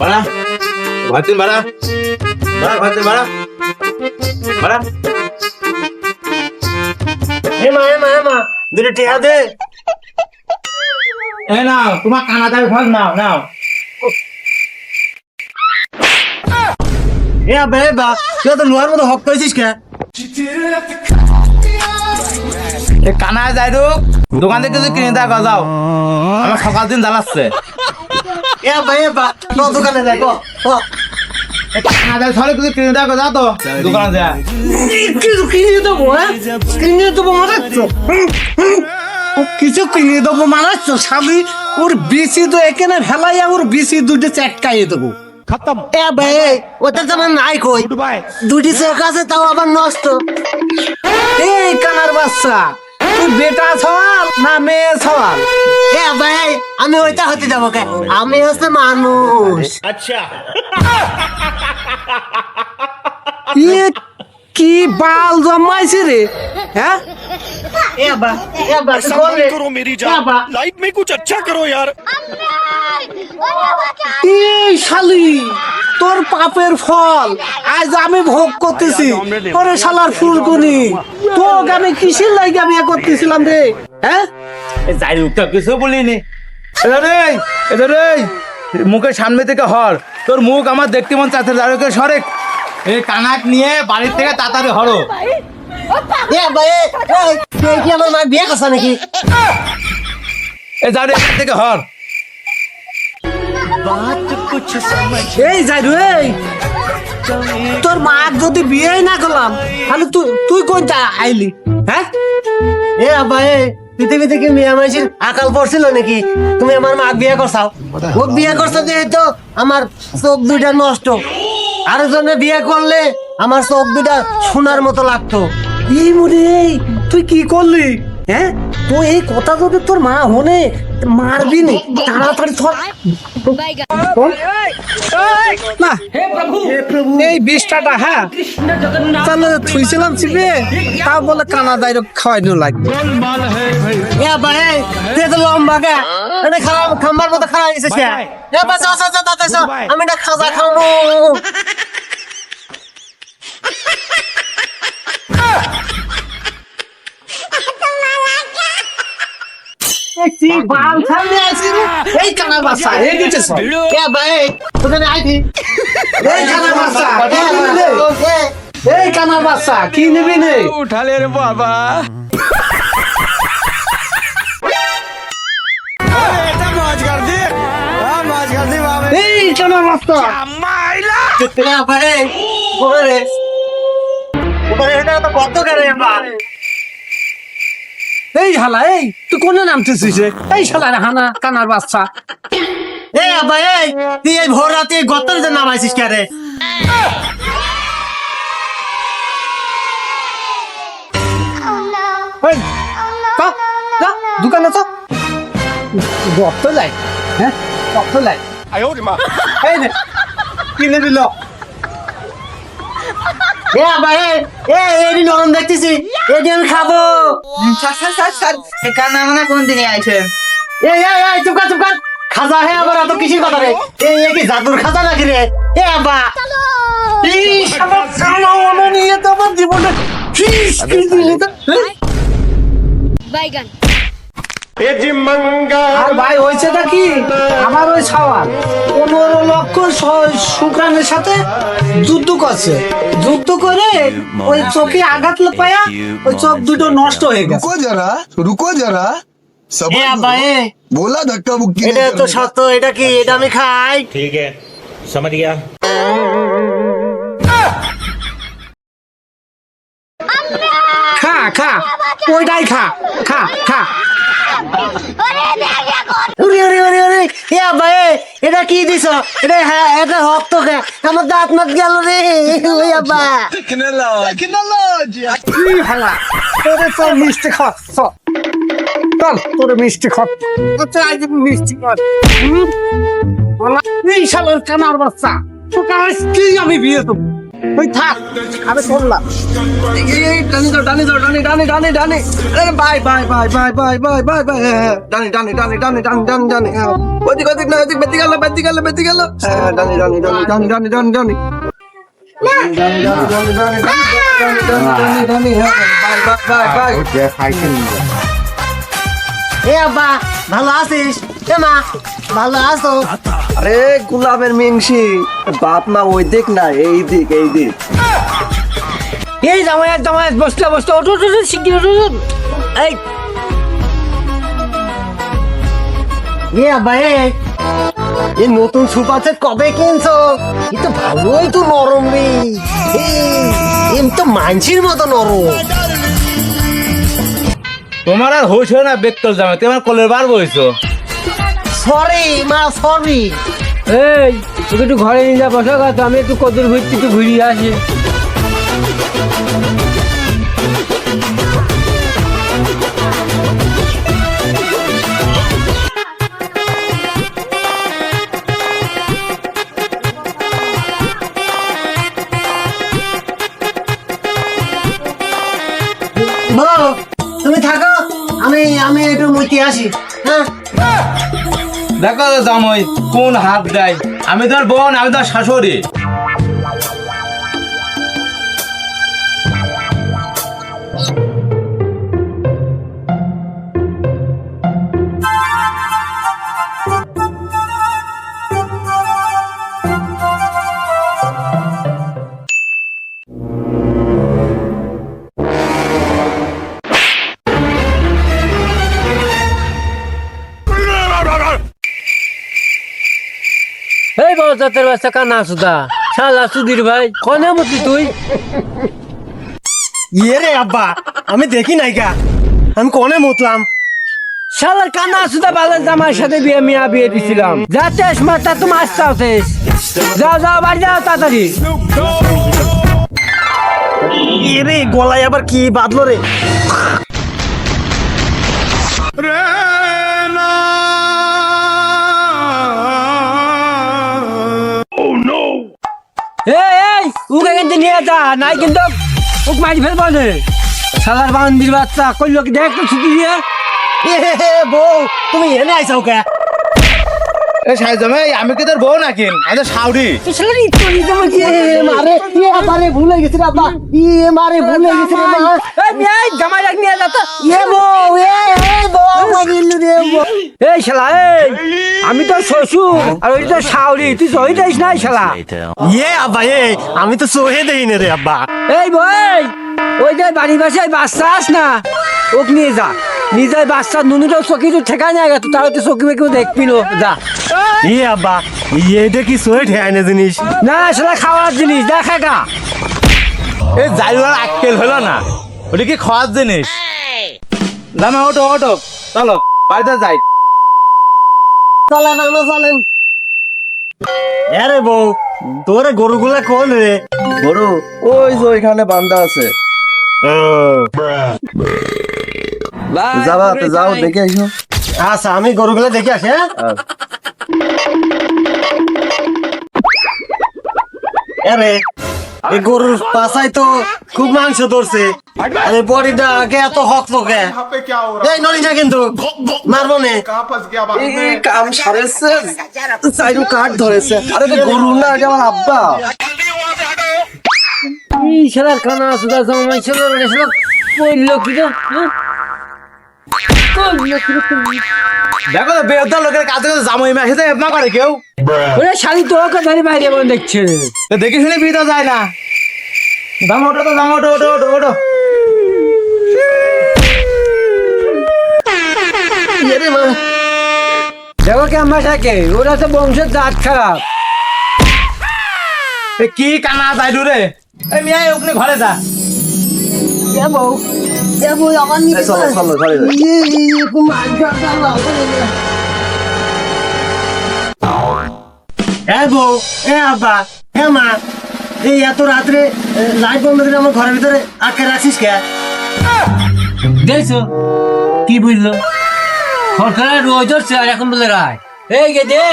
বাড়া ভাতিন বাড়া বাড়া ভাতিন বাড়া বাড়া মা দুটো টিয়া দে। এ নাও তোমার কানাদার ভাগ নাও নাও এ আবে বা তুই তো লোহার মতো হক কইছিস কে? এ কানায় যাই তো দোকান থেকে কিছু কিনে দেওয়া যাও আমার সকাল দিন জ্বালাচ্ছে এ বা তো দোকানে যাই কো কানায় সকালে কিছু কিনে দেওয়া যাও তো দোকানে যা কিছু কিনে দেবো কিনে দেবো মারাচ্ছ কিছু কিনে দেবো মারাচ্ছ স্বামী ওর বিসি তো এখানে ফেলাইয়া ওর বিসি দুটো চেটকাইয়ে দেবো খতম। এ ভাই ওটা তো আমার নাই কই দুটি চোখ আছে তাও আবার নষ্ট। এই কানার বাচ্চা তুই বেটা সওয়াল না মেয়ে সওয়াল? এ ভাই আমি ওইটা হতে যাবো কে? আমি হচ্ছে মানুষ। আচ্ছা কি বাল জমাইছে রে? হ্যাঁ करो मेरी जान लाइफ में कुछ अच्छा करो यार। এই শালি তোর পাপের ফল আজ আমি ভোগ করতেছি। ওরে শালার ফুলকুনি তোকে আমি কিসের লাগে আমি করতেছিলাম রে? হ্যাঁ যাই হোক কিছু বলিনি এদের মুখের সামনে থেকে হর তোর মুখ আমার দেখতে মন চাচ্ছে যারকে সরেক এই কানাক নিয়ে বাড়ির থেকে তাড়াতাড়ি হরো। এ ভাই তুই কি আমার মা বিয়ে করছ নাকি? এই যারে এখান থেকে হর এই যাই রে তোর মা যদি বিয়ে না করলাম তাহলে তুই কোনটা আইলি? হ্যাঁ এ ভাই পৃথিবী থেকে মেয়ে মানুষের আকাল পড়ছিল নাকি? তুমি আমার মা বিয়ে করছাও ও বিয়ে করছো যেহেতু আমার চোখ দুইটা নষ্ট। আরেকজনে বিয়ে করলে আমার চোখ দুইটা সোনার মতো লাগতো। এই মুরে তুই কি করলি? হ্যাঁ তো এই কথা যদি তোর মা হনে মারবি নি তাড়াতাড়ি ধর না। এই 20 টাকা হ্যাঁ তাহলে থুইছিলাম চিপে তাও বলে কানা দাইরো খাওয়াইনো লাগবে। এ ভাই তুই তো লম্বা কে এটা খারাপ খাম্বার মতো খারাপ হইছিস কে? এ বাস আমি এটা খাজা খাবো। এই কানা বাসা এই দিতেছ এ ভাই তোকে আইতি এই কানা বাসা এই কানা বাসা কি নিবি নে उठा ले रे बाबा मौज कर दी बाबा এই কানা বাসা माइला এ ভাই ওরে ওরে এটা তো কত করে আমার এই হালা এই তুই কোনে নামতেছিস রে? এই শালা হানা কানার বাচ্চা এ ভাই এই তুই এই ভোর রাতে গতর যে নামাইছিস কে রে? এই তা দোকানে তো গত যাই হ্যাঁ গত যাই आयो रे मां এই নে কিনে দিল। এ ভাই এই নরম দেখতেছি এটি আমি খাবো। কানা মানে কোন দিনে আইছে এই চুপ কর খাজা হে আবার এত কিসির কথা রে? এই কি জাদুর খাজা নাকি রে? এ আব্বা এই সব খানা ওনা নিয়ে তো আমার জীবনটা ফিস কি দিলি তো বাইগান ये जी मंगा আর ভাই হইছেটা কি আমার ওই ছাওয়াল 15 লক্ষ শুক্রানের সাথে যুদ্ধ করছে যুদ্ধ করে ওই চোখে আঘাত পায়া ওই চোখ দুটো নষ্ট হয়ে গেছে। रुको जरा এ আব্বা बोला धक्का मुक्की এটা তো সত্য। এটা কি এটা আমি খাই? ঠিক আছে समझ गया খা খা ওইটাই খা খা খা উরে উরে উরে উরে এ ভাই এটা কি দিছ? এটা হ্যাঁ এটা রক্ত কে আমার দাঁত মাত গেল রে। ওই আব্বা কি হালা তোরে তো মিষ্টি খা চল তোরে মিষ্টি খা আচ্ছা আজ মিষ্টি খা এই শালার কানার বাচ্চা তোকে আজ কি আমি বিয়ে দেবো তুই থাক, আমি চললাম। ডানি দাও ডানি দাও ডানি ডানি ডানি ডানি বাই বাই বাই বাই বাই বাই বাই বাই ডানি ডানি ডানি ডানি ডানি ডানি ডানি ওদিক ওদিক না ওদিক বেতি গেল বেতি গেল বেতি গেল ডানি ডানি ডানি ডানি ডানি ডানি ডানি এ আব্বা ভালো আছিস? এ মা ভালো আছো? আরে গোলামের মিংসি বাপ মা ওই দিক না এই দিক এই দিক এই জামাই বসতে বসতে ওঠো শিগগির ওঠো। এই এ আব্বা এই নতুন সুপার সেট কবে কিনছো? এ তো ভালোই তো নরম রে, এম তো মানসির মতো নরম। তোমার আর হোশ হয় না বেকতল জামাই, তোমার কোলের বার বইছো। সরি মা সরি। এই তোকে একটু ঘরে নিয়ে যা, বসা কথা, আমি একটু কদর ঘুরতে একটু ঘুরিয়ে আসি। বলো তুমি থাকো, আমি একটু মুইতে আসি। হ্যাঁ দেখো তো জামাই কোন হাত দেয়, আমি তোর বোন, আমি তোর শাশুড়ি। এই বড় জাতের বাচ্চা কানা সুদা, শালা সুধীর ভাই, কনে মতি তুই? ইয়ে রে আব্বা, আমি দেখি নাই গা, আমি কনে মুতলাম। শালার কানা সুদা বালের জামার সাথে বিয়ে দিছিলাম। যাতে মাথা তুমি আসতে আসিস, যাও যাও বাড়ি যাও তাড়াতাড়ি। ইয়ে রে গলায় আবার কি বাঁধলো রে? এই উকে কিন্তু নিয়ে যা, নাই কিন্তু ওক মারি ফেলবো নে। শালার বান্দির বাচ্চা কইলো কি দেখ তো ছুটি দিয়ে। বউ তুমি এনে আইসাও কে? এ সাই জামাই, আমি কি তোর বউ নাকি? আমি তো শাউরি। মারে মারে ভুলে গেছি রে আব্বা, মারে ভুলে গেছি রে মা। এই মেয়ে জামাই রাখ নিয়ে যা তো। বউ বউ মাগিল রে বউ। এই শালা এই, আমি তো শ্বশুর আর ওই তো শাউরি, তুই জয় দিস নাই শালা। আব্বা আমি তো সোহে দেই না রে আব্বা। এই ভাই, ওই যে বাড়ি বাসায় বাচ্চা আস না, ওক নিয়ে যা। নিজের বাচ্চা নুনুটাও চকি তো ঠেকা নিয়ে গেছে, তাহলে তো চকি বেঁকেও দেখবি না, যা। আব্বা এটা কি সোহে ঠেয়াই না জিনিস? না শালা খাওয়ার জিনিস, দেখা গা। এই জাইওয়ার আক্কেল হলো না, ওটা কি খাওয়ার জিনিস? জামাই ওঠো ওঠো, চলো বাড়িতে যাই। চলেন আমরা চলেন। আরে বউ তোরে গরুগুলা কোন রে? গরু ওই যে ওইখানে বান্ধা আছে যাবা তো যাও দেখে আইসো আচ্ছা আমি গরুগুলা দেখে আসি। হ্যাঁ আরে এই গরুর পাছায় তো খুব মাংস ধরছে, আরে বডিটা আগে এত হক কে? এই নড়ি না কিন্তু, মারবো নে। এই কাম সারেছে চাইরু কাঠ ধরেছে। আরে তো গরু না আগে আমার আব্বা। এই শালার কানা সুদা জামাই ছিল রে, শালা কইলো কি রে? দেখো তো বেহদার লোকের কাছে কাছে জামাই মেয়ে সাথে হেপ না করে কেউ। ওরে শালি তো ওকে ধরে বাইরে বলে দেখছে। তো দেখে শুনে বিয়ে তো যায় না। জামা ওঠো তো, জামা ওঠো ওঠো ওঠো ওঠো। দেখো কেমন থাকে, ওরা তো বংশের জাত খারাপ। এ কি কানা যাইলু রে? এই মিয়া ওখানে ঘরে যা। চলো চলো ঘরে যাই। বউ আব্বা মা, এই এত রাত্রে লাইট বন্ধ করে আমার ঘরের ভিতরে আটকে রাখিস কে? দেখছো কি বুঝলো? সরকারের রোজ হচ্ছে আর এখন বলে রায়। এই গে দে,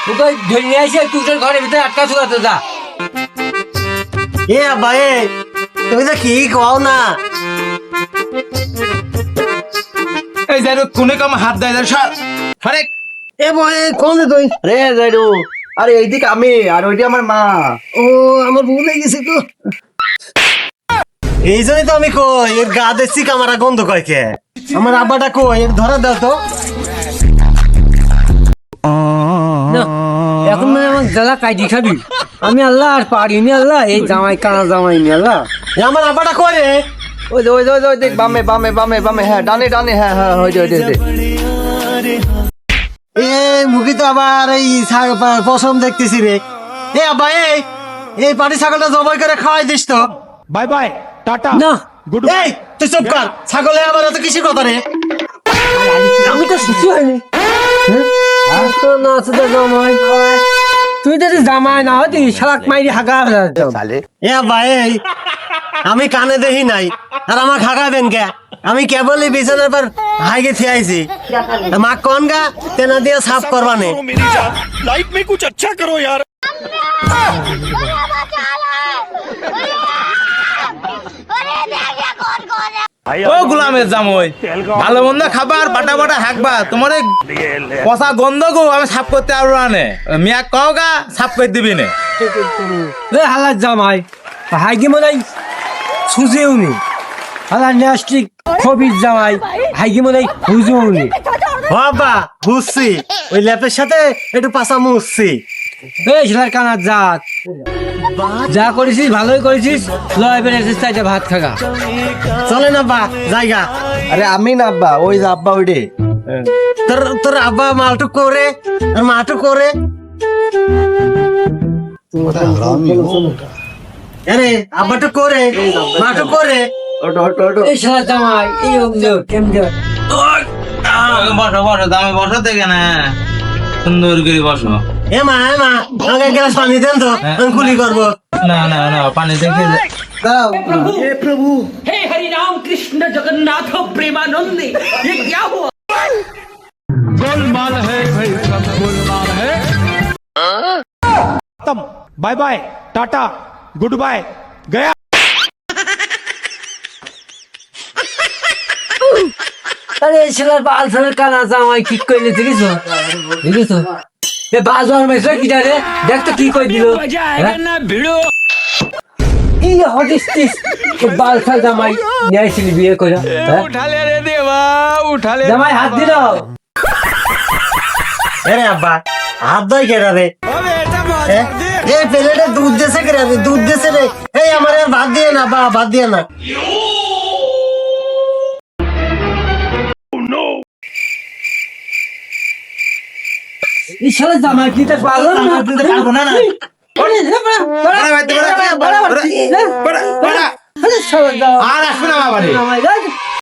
তোকে ধরে নিয়ে আসে তুই ঘরের ভিতরে আটকা চুকাতে যা। এ আব্বা এ তুমি তো কি কও না এই যাই কোনে কাম হাত দেয় সরে এ বয় কোন রে তুই রে জাইরু আরে এইদিকে আমি আর ওইটা আমার মা ও আমার ভুল হয়ে গেছে তো এই জন্যই তো আমি কই এর গা দেখছি কামারা গন্ধ কয় কে আমার আব্বাটা কই এর ধরা দাও তো না এখন মানে আমার জ্বালা কাইটি খাবি আমি আল্লাহ আর পারিনি আল্লাহ এই জামাই কানা জামাই নি আল্লাহ এ আমার আব্বাটা কই রে ওই যে, ওই যে, ওই যে, ওই দেখ বামে বামে বামে বামে হ্যাঁ ডানে ডানে হ্যাঁ হ্যাঁ ওই যে, ওই যে, ওই যে। এ মুখি তো আবার এই পশম দেখতেছি রে এ আব্বা এই পাটি ছাগলটা জবাই করে খাওয়াই দিস তো बाय बाय टाटा না এই তুই চুপ কর ছাগলে আবার এত কিসের কথা রে আমি তো সুখী হয়নি হ্যাঁ? তো না আছে তো জামাই তুই যদি জামাই না হতি শালাক মাইরি হাগা এ আব্বা আমি কানে দেখি নাই আর আমার খাগাবেন কে আমি কেবলই বিছানার পর হাইগে থিয়াইছি মা কোন গা তেনা দিয়ে সাফ করবা নে मेरी जान लाइफ में कुछ अच्छा करो यार ও গুলামের জামই ভালো মন্দ খাবার বাটা বাটা হাঁকবা তোমার এই পচা গন্ধ গো আমি সাফ করতে পারবো না নে। মিয়া কও গা সাফ করে দিবি নে এ হালার জামাই হাইগি মনে সুজেও নি হালার ন্যাস্টিক খবির জামাই হাইগি মনে হুজেও নি ও আব্বা বুঝছি ওই ল্যাপের সাথে একটু পাশা মুছছি এই শালার কানার জাত যা করেছিস ভালোই করেছিস লয় বেড়েছিস তাইটা ভাত খাগা চলে না আব্বা জায়গা আরে আমি না আব্বা ওই যে আব্বা ওইটে তোর তোর আব্বা মালটু করে আর মাটু করে আরে আব্বাটু করে মাটু করে ওটো ওটো ওটো এই শালার জামাই এই অমদেও কেমন বসো বসো দামে বসো দেখে না সুন্দর করে বসো এ মা আমাকে গ্লাস পানি দেন তো আমি কুলি করবো না না না পানি দেখে দাও हे हरि राम कृष्ण जगन्नाथ प्रेमानंदी ये क्या हुआ खत्म bye bye tata good bye गया আরে এই শালার বাল শালার কানা জামাই ঠিক করে নিতে গেছো দেখেছো এ বাজার মেসে কি জানে দেখ তো কি কই দিল ना भिड़ो এই হটিস্টিস বাল শাল জামাই নিয়েছিলি বিয়ে করে হ্যাঁ? উঠা লে রে দেবা উঠা লে জামাই হাত দিল আরে আব্বা হাত দই কেরা রে এ প্লেটে দুধ দেছে কেরা রে দুধ দেছে রে এই আমার আর ভাত দিয়ে না বা ভাত দিয়ে না এই শালা জামাই কি তা পাগল না পারবো না না আর আসবে না বাবা রে